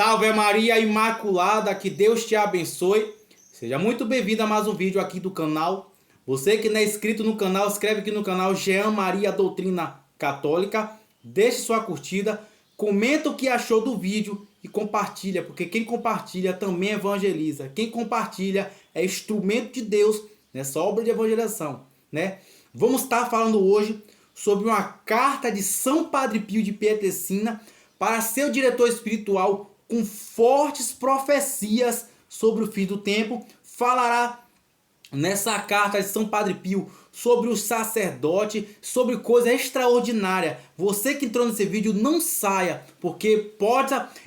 Salve Maria Imaculada, que Deus te abençoe. Seja muito bem-vindo a mais um vídeo aqui do canal. Você que não é inscrito no canal, inscreve aqui no canal Jean Maria Doutrina Católica. Deixe sua curtida, comenta o que achou do vídeo e compartilha, porque quem compartilha também evangeliza. Quem compartilha é instrumento de Deus nessa obra de evangelização, né? Vamos estar falando hoje sobre uma carta de São Padre Pio de Pietrelcina para seu diretor espiritual, com fortes profecias sobre o fim do tempo. Falará nessa carta de São Padre Pio sobre o sacerdote, sobre coisa extraordinária. Você que entrou nesse vídeo, não saia, porque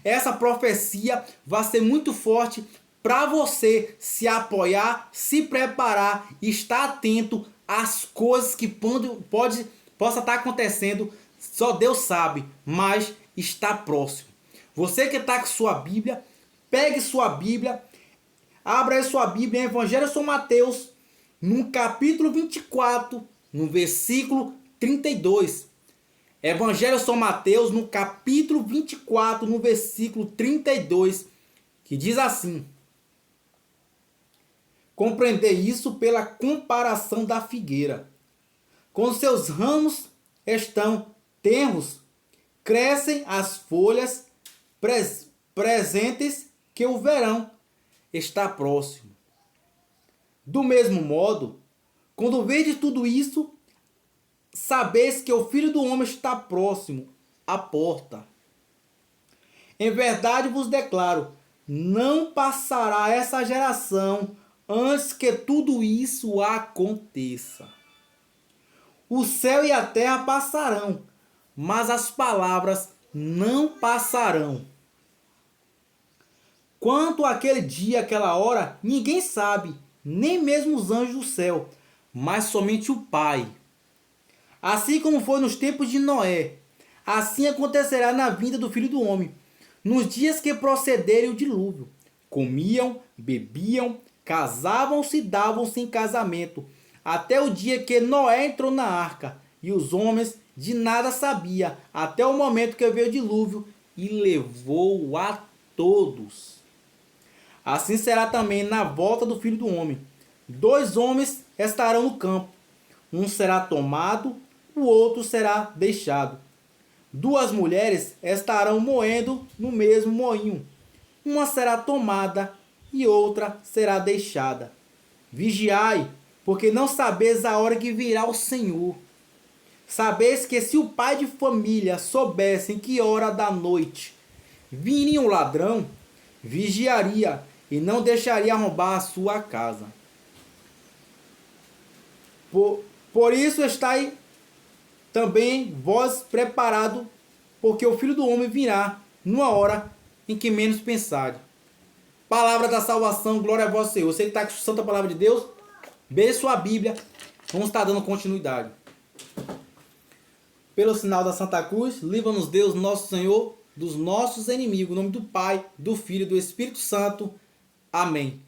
essa profecia vai ser muito forte para você se apoiar, se preparar e estar atento às coisas que possa estar acontecendo. Só Deus sabe, mas está próximo. Você que está com sua Bíblia, pegue sua Bíblia, abra aí sua Bíblia em Evangelho de São Mateus, no capítulo 24, no versículo 32. Evangelho de São Mateus, no capítulo 24, no versículo 32, que diz assim: compreender isso pela comparação da figueira. Quando seus ramos estão tenros, crescem as folhas presentes que o verão está próximo. Do mesmo modo, quando vedes tudo isso, sabeis que o Filho do Homem está próximo à porta. Em verdade vos declaro, não passará essa geração antes que tudo isso aconteça. O céu e a terra passarão, mas as palavras não passarão. Quanto àquele dia, aquela hora, ninguém sabe, nem mesmo os anjos do céu, mas somente o Pai. Assim como foi nos tempos de Noé, assim acontecerá na vinda do Filho do Homem. Nos dias que procederem o dilúvio, comiam, bebiam, casavam-se e davam-se em casamento, até o dia que Noé entrou na arca, e os homens de nada sabiam, até o momento que veio o dilúvio e levou a todos. Assim será também na volta do Filho do Homem. 2 homens estarão no campo, um será tomado, o outro será deixado. 2 mulheres estarão moendo no mesmo moinho, uma será tomada e outra será deixada. Vigiai, porque não sabeis a hora que virá o Senhor. Sabeis que se o pai de família soubesse em que hora da noite viria um ladrão, vigiaria e não deixaria roubar a sua casa. Por isso estai também vós preparado, porque o Filho do Homem virá numa hora em que menos pensardes. Palavra da salvação, glória a vós, Senhor. Você que está com a santa palavra de Deus, beije sua Bíblia. Vamos estar dando continuidade. Pelo sinal da Santa Cruz, livra-nos Deus, nosso Senhor, dos nossos inimigos. Em nome do Pai, do Filho e do Espírito Santo. Amém.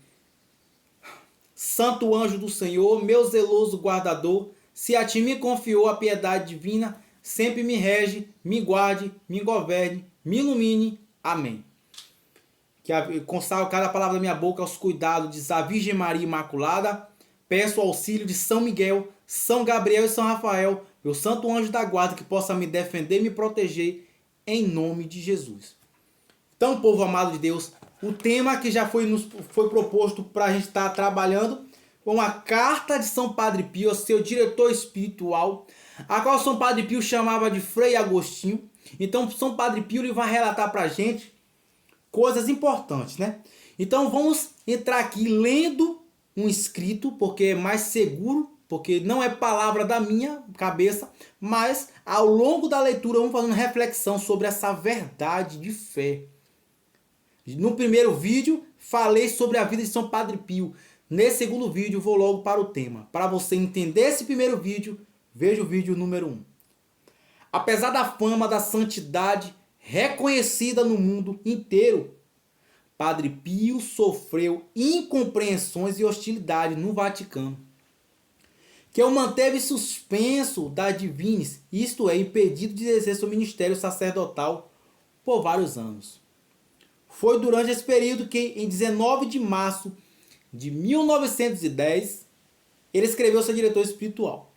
Santo anjo do Senhor, meu zeloso guardador, se a ti me confiou a piedade divina, sempre me rege, me guarde, me governe, me ilumine. Amém. Que consagro cada palavra da minha boca aos cuidados da Virgem Maria Imaculada. Peço o auxílio de São Miguel, São Gabriel e São Rafael, meu santo anjo da guarda, que possa me defender e me proteger, em nome de Jesus. Então, povo amado de Deus, o tema que já foi proposto para a gente estar trabalhando é uma carta de São Padre Pio, seu diretor espiritual, a qual São Padre Pio chamava de Frei Agostinho. Então, São Padre Pio ele vai relatar para a gente coisas importantes, né? Então, vamos entrar aqui lendo um escrito, porque é mais seguro, porque não é palavra da minha cabeça, mas ao longo da leitura vamos fazendo reflexão sobre essa verdade de fé. No primeiro vídeo falei sobre a vida de São Padre Pio. Nesse segundo vídeo vou logo para o tema. Para você entender esse primeiro vídeo, veja o vídeo número 1. Apesar da fama da santidade reconhecida no mundo inteiro, Padre Pio sofreu incompreensões e hostilidade no Vaticano, que o manteve suspenso da divinis, isto é, impedido de exercer seu ministério sacerdotal por vários anos. Foi durante esse período que, em 19 de março de 1910, ele escreveu seu diretor espiritual.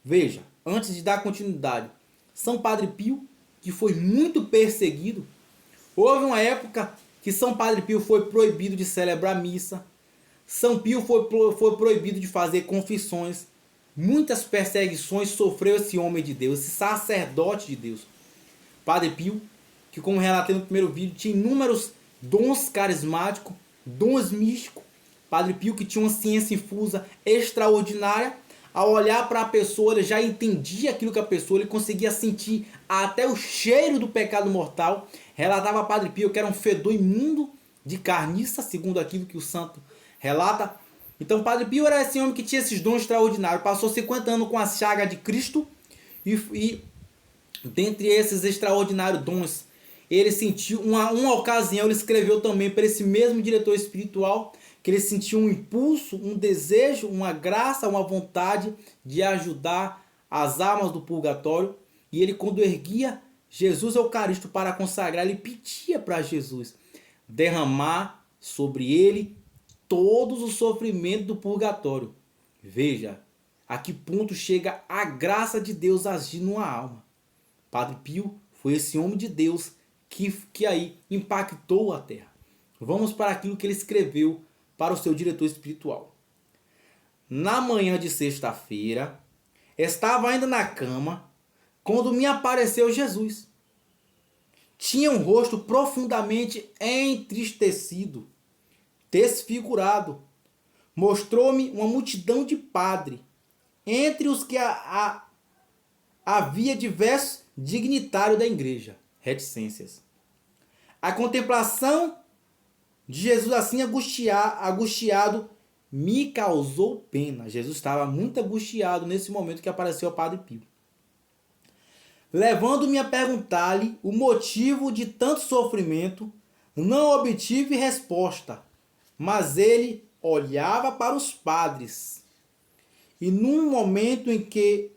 Veja, antes de dar continuidade, São Padre Pio, que foi muito perseguido, houve uma época que São Padre Pio foi proibido de celebrar missa, São Pio foi proibido de fazer confissões, muitas perseguições sofreu esse homem de Deus, esse sacerdote de Deus. Padre Pio, que como relatei no primeiro vídeo, tinha inúmeros dons carismáticos, dons místicos. Padre Pio que tinha uma ciência infusa extraordinária. Ao olhar para a pessoa, ele já entendia aquilo que a pessoa, ele conseguia sentir até o cheiro do pecado mortal. Relatava a Padre Pio que era um fedor imundo de carniça, segundo aquilo que o santo relata. Então Padre Pio era esse homem que tinha esses dons extraordinários. Passou 50 anos com a chaga de Cristo e dentre esses extraordinários dons, ele sentiu uma ocasião, ele escreveu também para esse mesmo diretor espiritual, que ele sentiu um impulso, um desejo, uma graça, uma vontade de ajudar as almas do purgatório. E ele, quando erguia Jesus Eucarístico para consagrar, ele pedia para Jesus derramar sobre ele todos os sofrimentos do purgatório. Veja a que ponto chega a graça de Deus agir numa alma. Padre Pio foi esse homem de Deus que aí impactou a terra. Vamos para aquilo que ele escreveu para o seu diretor espiritual. Na manhã de sexta-feira, estava ainda na cama, quando me apareceu Jesus. Tinha um rosto profundamente entristecido, desfigurado. Mostrou-me uma multidão de padres, entre os que havia diversos dignitários da igreja, reticências. A contemplação de Jesus assim angustiado me causou pena. Jesus estava muito angustiado nesse momento que apareceu o Padre Pio. Levando-me a perguntar-lhe o motivo de tanto sofrimento, não obtive resposta, mas ele olhava para os padres. E num momento em que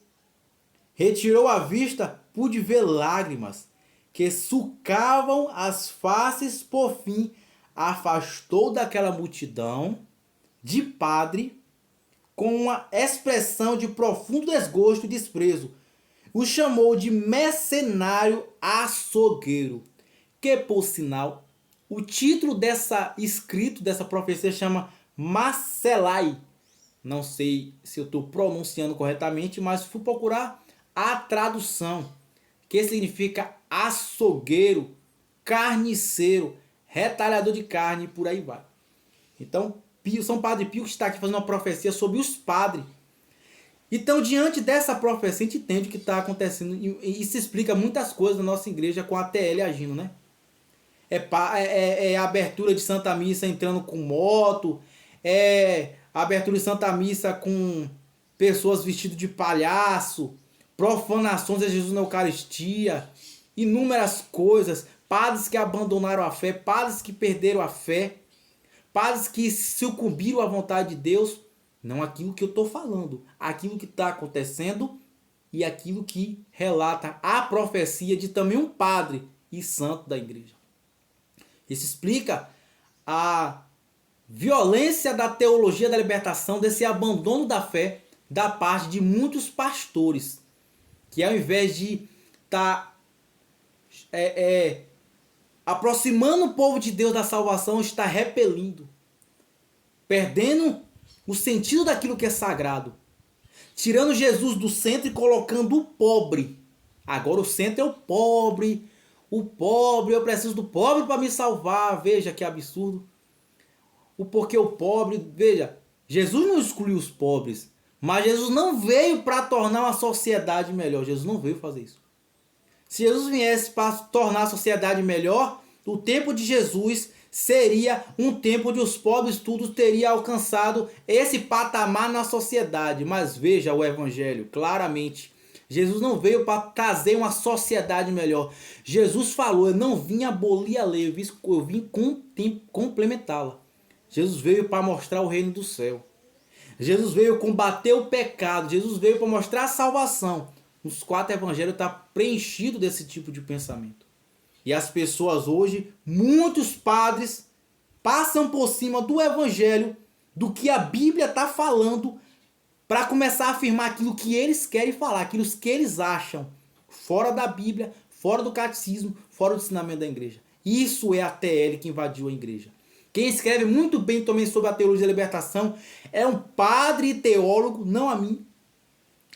retirou a vista, pude ver lágrimas que sucavam as faces. Por fim, afastou daquela multidão de padre com uma expressão de profundo desgosto e desprezo. O chamou de mercenário açougueiro, que, por sinal, o título escrito dessa profecia chama Marcelai. Não sei se eu estou pronunciando corretamente, mas fui procurar a tradução, que significa açougueiro, carniceiro, retalhador de carne, e por aí vai. Então, São Padre Pio está aqui fazendo uma profecia sobre os padres. Então, diante dessa profecia, a gente entende o que está acontecendo e se explica muitas coisas na nossa igreja com a TL agindo, né? É a abertura de Santa Missa entrando com moto, é a abertura de Santa Missa com pessoas vestidas de palhaço, profanações de Jesus na Eucaristia, inúmeras coisas, padres que abandonaram a fé, padres que perderam a fé, padres que sucumbiram à vontade de Deus. Não aquilo que eu estou falando, aquilo que está acontecendo e aquilo que relata a profecia de também um padre e santo da igreja. Isso explica a violência da teologia da libertação, desse abandono da fé da parte de muitos pastores, que ao invés de estar aproximando o povo de Deus da salvação, está repelindo, perdendo o sentido daquilo que é sagrado, tirando Jesus do centro e colocando o pobre. Agora o centro é o pobre, eu preciso do pobre para me salvar. Veja que absurdo. Porque o pobre, veja, Jesus não excluiu os pobres, mas Jesus não veio para tornar uma sociedade melhor. Jesus não veio fazer isso. Se Jesus viesse para tornar a sociedade melhor, o tempo de Jesus seria um tempo onde os pobres todos teriam alcançado esse patamar na sociedade. Mas veja o evangelho, claramente. Jesus não veio para trazer uma sociedade melhor. Jesus falou, eu não vim abolir a lei, eu vim complementá-la. Jesus veio para mostrar o reino do céu. Jesus veio combater o pecado. Jesus veio para mostrar a salvação. Os 4 evangelhos estão preenchidos desse tipo de pensamento. E as pessoas hoje, muitos padres, passam por cima do evangelho, do que a Bíblia está falando, para começar a afirmar aquilo que eles querem falar, aquilo que eles acham, fora da Bíblia, fora do catecismo, fora do ensinamento da igreja. Isso é a TL que invadiu a igreja. Quem escreve muito bem também sobre a teologia da libertação é um padre e teólogo, não a mim,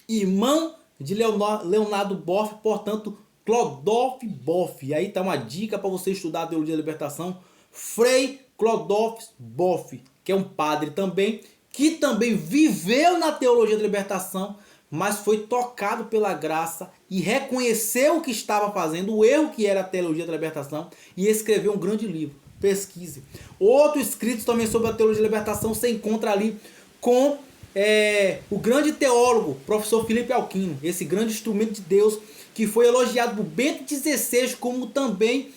irmão de Leonardo Boff, portanto, Clodolf Boff. E aí está uma dica para você estudar a teologia da libertação. Frei Clodolf Boff, que é um padre também, que também viveu na teologia da libertação, mas foi tocado pela graça e reconheceu o que estava fazendo, o erro que era a teologia da libertação, e escreveu um grande livro. Pesquise. Outro escrito também sobre a teologia da libertação você encontra ali com o grande teólogo, professor Felipe Alquino, esse grande instrumento de Deus, que foi elogiado por Bento XVI, como também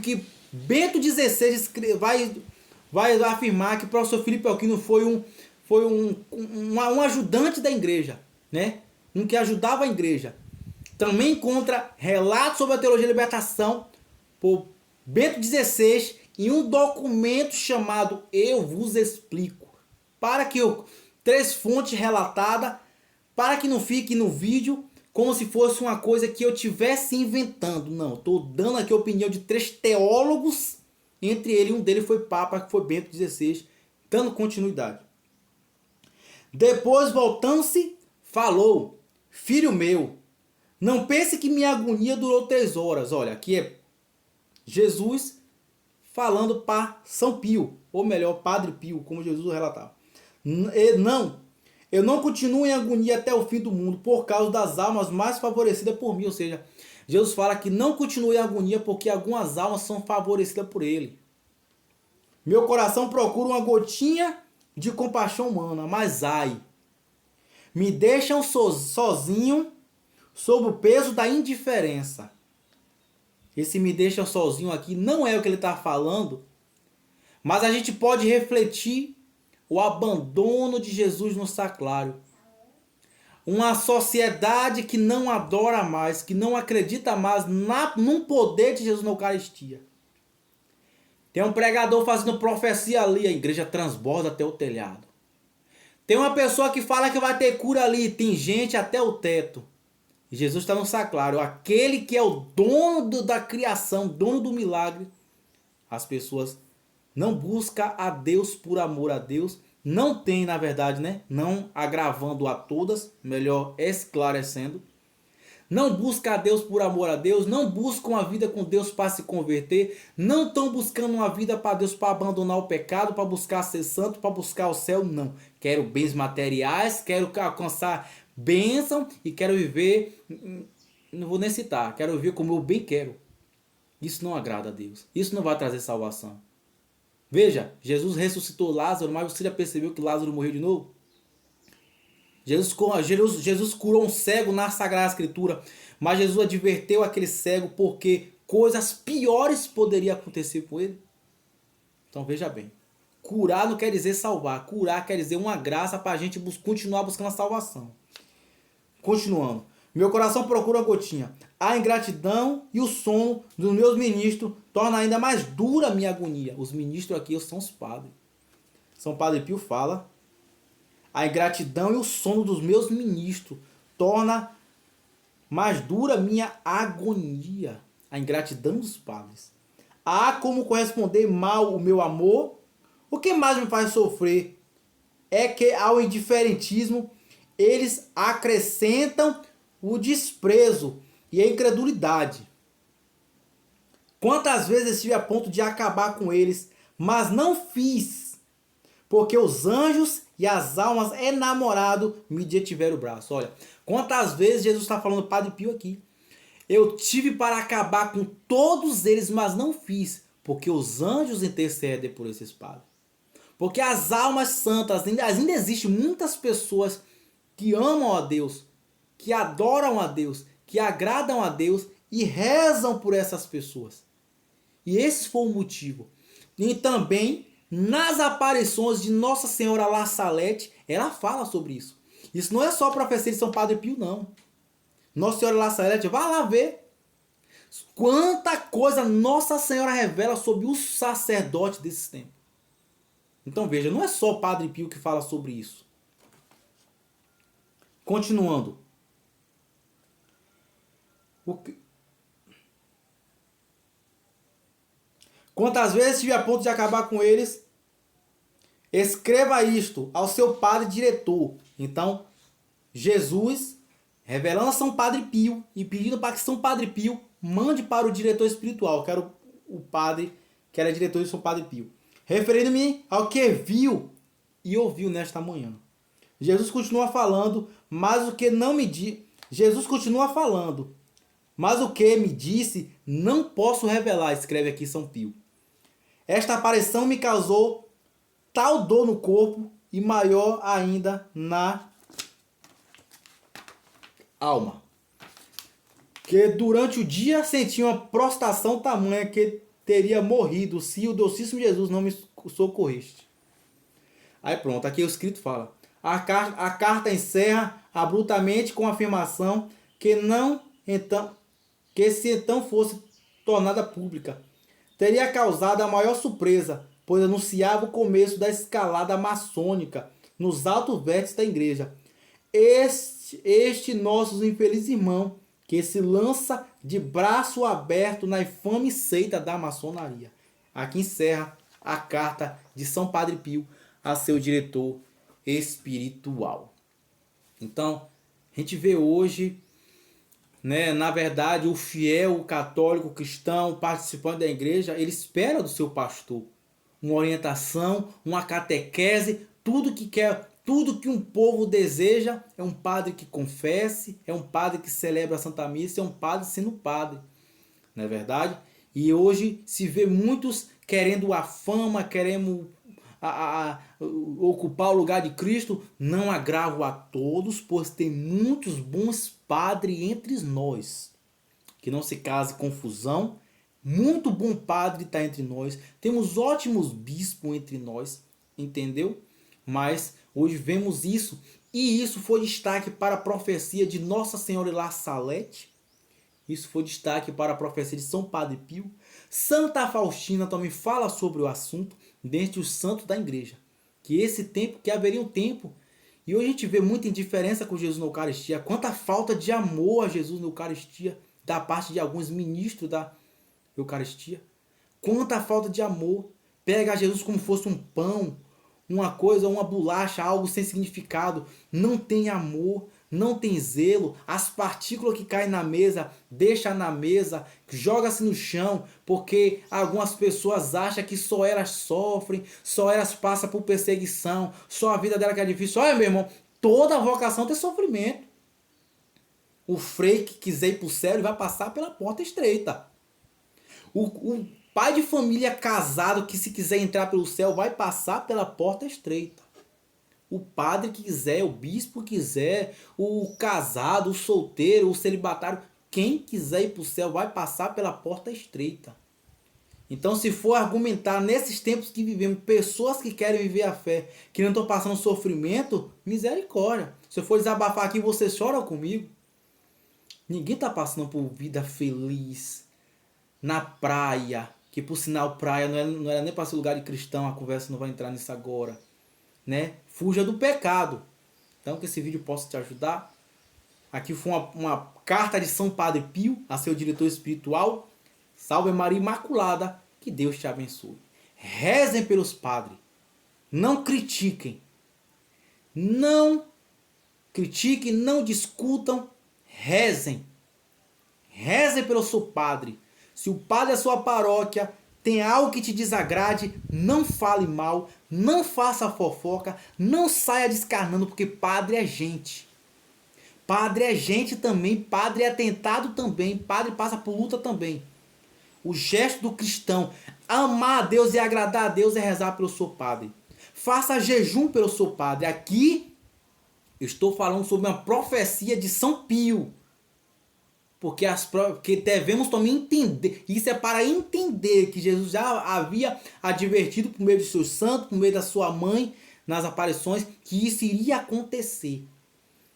que Bento XVI vai afirmar que o professor Felipe Alquino foi um ajudante da igreja, né? Um que ajudava a igreja. Também encontra relatos sobre a teologia da libertação por Bento XVI em um documento chamado Eu Vos Explico. Para que 3 fontes relatadas, para que não fique no vídeo como se fosse uma coisa que eu estivesse inventando. Não, estou dando aqui a opinião de 3 teólogos, entre eles um deles foi Papa, que foi Bento XVI, dando continuidade. Depois, voltando-se, falou: filho meu, não pense que minha agonia durou 3 horas. Olha, aqui é Jesus falando para São Pio, ou melhor, Padre Pio, como Jesus relatava. Não, eu não continuo em agonia até o fim do mundo, por causa das almas mais favorecidas por mim. Ou seja, Jesus fala que não continue em agonia porque algumas almas são favorecidas por ele. Meu coração procura uma gotinha de compaixão humana, mas ai, me deixam sozinho sob o peso da indiferença. Esse me deixa sozinho aqui não é o que ele está falando, mas a gente pode refletir o abandono de Jesus no sacrário. Uma sociedade que não adora mais, que não acredita mais no poder de Jesus na Eucaristia. Tem um pregador fazendo profecia ali, a igreja transborda até o telhado. Tem uma pessoa que fala que vai ter cura ali, tem gente até o teto. Jesus está no sacrário, aquele que é o dono da criação, dono do milagre. As pessoas não buscam a Deus por amor a Deus, não tem, na verdade, né? Não agravando a todas, melhor esclarecendo. Não buscam a Deus por amor a Deus, não buscam a vida com Deus para se converter, não estão buscando uma vida para Deus para abandonar o pecado, para buscar ser santo, para buscar o céu, não. Quero bens materiais, quero alcançar bênção e quero viver, não vou nem citar, quero viver como eu bem quero. Isso não agrada a Deus, isso não vai trazer salvação. Veja, Jesus ressuscitou Lázaro, mas você já percebeu que Lázaro morreu de novo? Jesus curou um cego na Sagrada Escritura, mas Jesus adverteu aquele cego porque coisas piores poderiam acontecer com ele. Então veja bem, curar não quer dizer salvar, curar quer dizer uma graça para a gente continuar buscando a salvação. Continuando. Meu coração procura a gotinha. A ingratidão e o sono dos meus ministros torna ainda mais dura a minha agonia. Os ministros aqui são os padres. São Padre Pio fala. A ingratidão e o sono dos meus ministros torna mais dura a minha agonia. A ingratidão dos padres. Há como corresponder mal o meu amor. O que mais me faz sofrer é que ao indiferentismo eles acrescentam o desprezo e a incredulidade. Quantas vezes estive a ponto de acabar com eles, mas não fiz, porque os anjos e as almas enamorados me detiveram o braço. Olha, quantas vezes Jesus está falando, Padre Pio aqui. Eu tive para acabar com todos eles, mas não fiz, porque os anjos intercedem por esses padres. Porque as almas santas, ainda existem muitas pessoas que amam a Deus, que adoram a Deus, que agradam a Deus e rezam por essas pessoas. E esse foi o motivo. E também, nas aparições de Nossa Senhora La Salete, ela fala sobre isso. Isso não é só profecia de São Padre Pio, não. Nossa Senhora La Salete, vá lá ver. Quanta coisa Nossa Senhora revela sobre os sacerdotes desses tempos. Então veja, não é só o Padre Pio que fala sobre isso. Continuando. Quantas vezes estive a ponto de acabar com eles, escreva isto ao seu padre diretor. Então, Jesus, revelando a São Padre Pio e pedindo para que São Padre Pio mande para o diretor espiritual, que era o padre que era diretor de São Padre Pio, referindo-me ao que viu e ouviu nesta manhã. Jesus continua falando, mas o que não me disse. Jesus continua falando, mas o que me disse não posso revelar, escreve aqui São Pio. Esta aparição me causou tal dor no corpo e maior ainda na alma, que durante o dia senti uma prostração tamanha que teria morrido se o docíssimo Jesus não me socorreste. Aí pronto, aqui o escrito fala. A carta encerra abruptamente com a afirmação que se então fosse tornada pública, teria causado a maior surpresa, pois anunciava o começo da escalada maçônica nos altos vértices da igreja. Este nosso infeliz irmão, que se lança de braço aberto na infame seita da maçonaria. Aqui encerra a carta de São Padre Pio a seu diretor espiritual. Então, a gente vê hoje, né, na verdade, o fiel, o católico, o cristão, o participante da igreja, ele espera do seu pastor uma orientação, uma catequese, tudo que quer, tudo que um povo deseja é um padre que confesse, é um padre que celebra a Santa Missa, é um padre sendo padre, não é verdade? E hoje se vê muitos querendo a fama, querendo ocupar o lugar de Cristo. Não agravo a todos, pois tem muitos bons padres entre nós. Que não se case confusão. Muito bom padre está entre nós. Temos ótimos bispos entre nós. Entendeu? Mas hoje vemos isso. E isso foi destaque para a profecia de Nossa Senhora La Salete. Isso foi destaque para a profecia de São Padre Pio. Santa Faustina também fala sobre o assunto dentre os santos da igreja. Que esse tempo, que haveria um tempo. E hoje a gente vê muita indiferença com Jesus na Eucaristia. Quanta falta de amor a Jesus na Eucaristia da parte de alguns ministros da Eucaristia. Quanta falta de amor. Pega Jesus como fosse um pão, uma coisa, uma bolacha, algo sem significado. Não tem amor, não tem zelo. As partículas que caem na mesa, deixa na mesa, joga-se no chão, porque algumas pessoas acham que só elas sofrem, só elas passam por perseguição, só a vida dela que é difícil. Olha, meu irmão, toda vocação tem sofrimento. O freio que quiser ir para o céu, ele vai passar pela porta estreita. O pai de família casado que se quiser entrar pelo céu vai passar pela porta estreita. O padre que quiser, o bispo que quiser, o casado, o solteiro, o celibatário, quem quiser ir para o céu vai passar pela porta estreita. Então, se for argumentar nesses tempos que vivemos, pessoas que querem viver a fé, que não estão passando sofrimento, misericórdia. Se eu for desabafar aqui, vocês choram comigo. Ninguém está passando por vida feliz na praia, que por sinal praia não era nem para ser lugar de cristão, a conversa não vai entrar nisso agora, né? Fuja do pecado. Então que esse vídeo possa te ajudar. Aqui foi uma carta de São Padre Pio a seu diretor espiritual. Salve Maria Imaculada, que Deus te abençoe. Rezem pelos padres, não critiquem, não discutam, rezem. Rezem pelo seu padre. Se o padre da sua paróquia tem algo que te desagrade, não fale mal, não faça fofoca, não saia descarnando, porque padre é gente. Padre é gente também, padre é tentado também, padre passa por luta também. O gesto do cristão, amar a Deus e agradar a Deus é rezar pelo seu padre. Faça jejum pelo seu padre. Aqui eu estou falando sobre uma profecia de São Pio. Porque devemos também entender, isso é para entender que Jesus já havia advertido por meio de seus santos, por meio da sua mãe, nas aparições, que isso iria acontecer,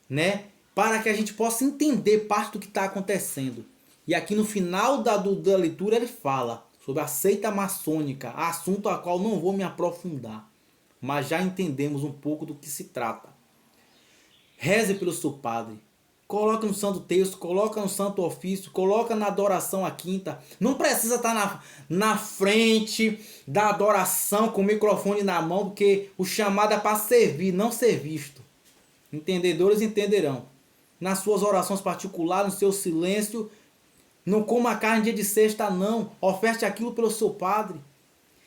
né? Para que a gente possa entender parte do que está acontecendo. E aqui no final da leitura ele fala sobre a seita maçônica, assunto a qual não vou me aprofundar, mas já entendemos um pouco do que se trata. Reze pelo seu padre. Coloca no santo texto, coloca no santo ofício, coloca na adoração à quinta. Não precisa estar na frente da adoração com o microfone na mão, porque o chamado é para servir, não ser visto. Entendedores entenderão. Nas suas orações particulares, no seu silêncio, não coma carne dia de sexta, não. Oferte aquilo pelo seu padre.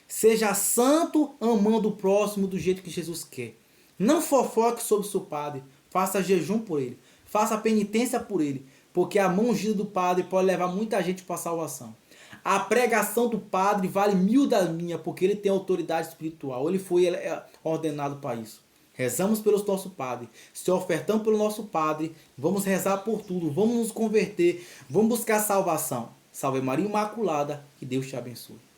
Seja santo, amando o próximo do jeito que Jesus quer. Não fofoque sobre o seu padre. Faça jejum por ele. Faça penitência por ele. Porque a mão ungida do padre pode levar muita gente para a salvação. A pregação do padre vale 1000 da minha, porque ele tem autoridade espiritual. Ele foi ordenado para isso. Rezamos pelo nosso padre. Se ofertamos pelo nosso padre, vamos rezar por tudo. Vamos nos converter. Vamos buscar salvação. Salve Maria Imaculada. Que Deus te abençoe.